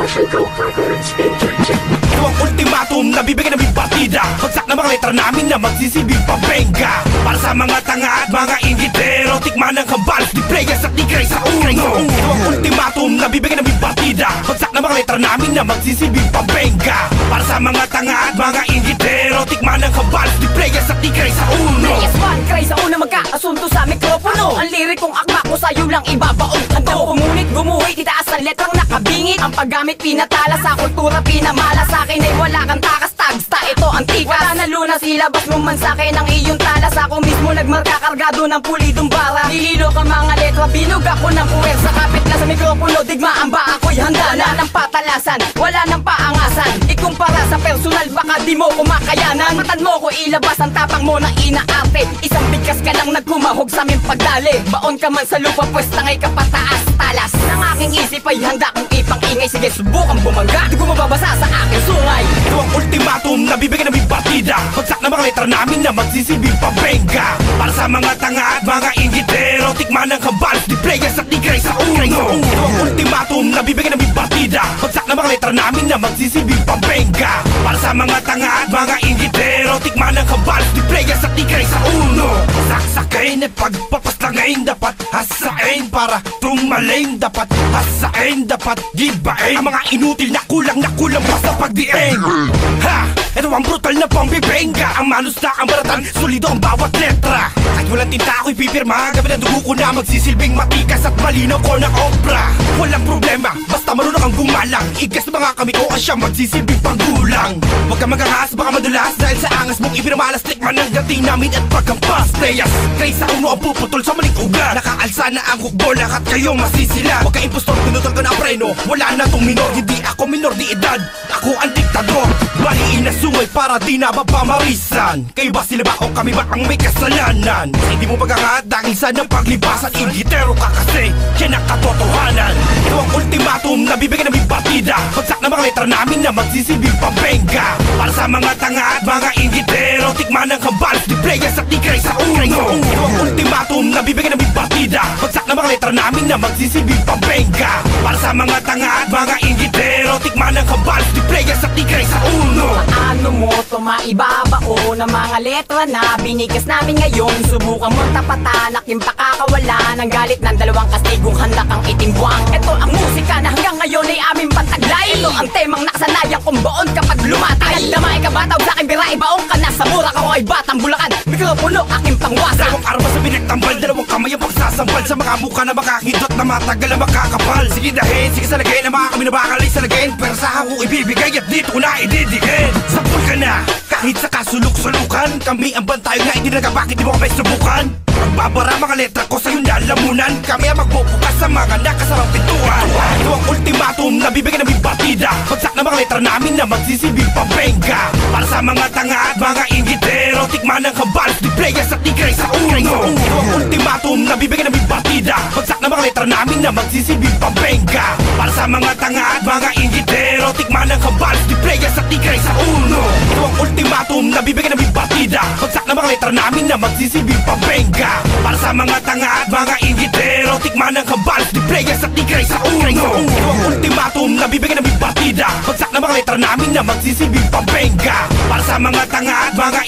Ito ang ultimatum na bibigyan ng partida. Bagsak na mga letra namin na magsisilbing pabengga. Para sa mga tanga at mga inggitero, tikman ng kabalos, di players at di Gray sa uno. Ito ang ultimatum na bibigyan ng partida. Bagsak na mga letra namin na magsisilbing pabengga. Para sa mga tanga at mga inggitero, tikman ng kabalos, di players at di Gray sa uno. Players 1, Gray sa uno, magkakasunto sa mikropono. Ang lirikong akma ko sa'yo lang ibabaon. Handa pumunit, gumuhit, itaas ang letrang nakabingit. Ang paggamit pinatala sa kultura, pinamala sa akin ay wala kang takas, tagsta, ito ang tikas. Wala na lunas, ilabas mo man sa akin ang iyong talas. Ako mismo nagmarka, kargado ng pulidong bara. Nililo ka mga letra, binug ako ng puwersa. Kapit na sa mikropono, digmaan ba ako'y handa na. Wala ng patalasan, wala ng paangasan. Ikumpara sa personal, baka di mo kumakayanan. Matan mo ko ilabas ang tapang mo na inaarte. Isang bigkas ka lang nagkumahog sa aming pagdali. Baon ka man sa lupa, pwes tangay ka pataas. Talas ng aking isip ay handa kong ipang-ingay. Sige, subukan bumangga, di ko mababasa sa aking sungay. Ito ang ultimatum na bibigyan ng partida. Bagsak na mga letra namin na magsisilbing pabengga. Para sa mga tanga at mga inggitero, tikman ng kabalos, di players at di Gray sa uno. Ito ang ultimatum na bibigyan ng partida. Bagsak na mga letra namin na magsisilbing pabengga. Para sa mga tanga at mga inggitero, tikman ng kabalos, di players at di Gray sa uno. Saksakain at pagpapaslangin, dapat hasain para tumaling. Dapat hasain, dapat gibain ang mga inutil na kulang basta pagdiin. Ha! Ito ang brutal na pambibengga. Ang manus na ang baratan, solido ang bawat letra. Kahit walang tinta ako'y pipirma, gabi na dugo ko na magsisilbing matikas at malinaw ko ng obra. Walang problema, basta marunong kang gumalang. Igas na mga kami ko ang siyang magsisilbing panggulang. Huwag kang magangas, baka madulas, dahil sa angas mong ipinamalas, tikman ang gating namin at pagkampas. Players, Gray sa uno ang puputol sa maling ugat. Nakaalsa na ang hukbola at kayo masisila. Huwag kang impostor, pinutol ka na preno. Wala na tong minor, hindi ako minor di edad. Ako ang diktador, baliin na sungay para di na mapamarisan. Kayo ba sila ba o kami ba ang may kasalanan? Sa hindi mo pagkangat dahil sa ng paglipasan, inggitero ka kasi, yan ang katotohanan. Ito ang ultimatum na bibigyan ng partida. Bagsak na mga letra namin na magsisilbing pabengga. Para sa mga tanga at mga inggitero, tikman ng kabalos, di players at di Gray sa uno. Ito ang ultimatum na bibigyan ng partida. Bagsak na mga letra namin na magsisilbing pabengga. Para sa mga tanga at mga inggitero, tikman ng kabalos, di players at di Gray sa uno. Paano mo to maibabao ng mga letra na binigas namin ngayon? Subukan mo tapatanak yung pakakawala ng galit ng dalawang kastigong handa kang itimbuang. Ito ang musika na hanggang ngayon ay aming pantaglay. Ito ang temang nakasanayan kong baon kapag lumatay. Nagdamay ka ba tawag sa akin biray, baong ka na sa mura ka ko ay batang Bulacan. Mikropono aking pangwasa. Dalawang araw sa pinagtambal, dalawang kamay ang pagsasampal sa mga mukha na makakindot na matagal na makakapal. Sige dahin, sige salagay na mga kami na bakalay salagayin. Pero sa ako ibibigay at dito ko na ididigin. Sampol ka na, kahit sa kasuluk-sulukan. Kami ang bantayo na hindi naga, bakit di mo kami subukan? Magbabara mga letra ko sa'yo na lamunan. Kami ang magbubukas sa mga nakasamang pintuan. Ito ang ultimatum na bibigyan ng partida. Bagsak na mga letra namin na magsisilbing pabengga. Para sa mga tanga at mga inggitero, tikman ng kabalos, di players at di Gray sa uno. Ito ang ultimatum na bibigyan ng partida. Bagsak na mga letra namin na magsisilbing pabengga. Para sa mga tanga at mga inggitero, tikman ng kabalos, di players at di Gray sa uno. Ito ang ultimatum na bibigyan ng partida. Bagsak na mga letra namin na magsisilbing pabengga. Para sa mga tanga at mga inggitero, tikman ng kabalos, di players at di Gray sa uno. Ito ang ultimatum na bibigyan ng partida. Bagsak na mga letra namin na magsisilbing pabengga. Para sa mga tanga at mga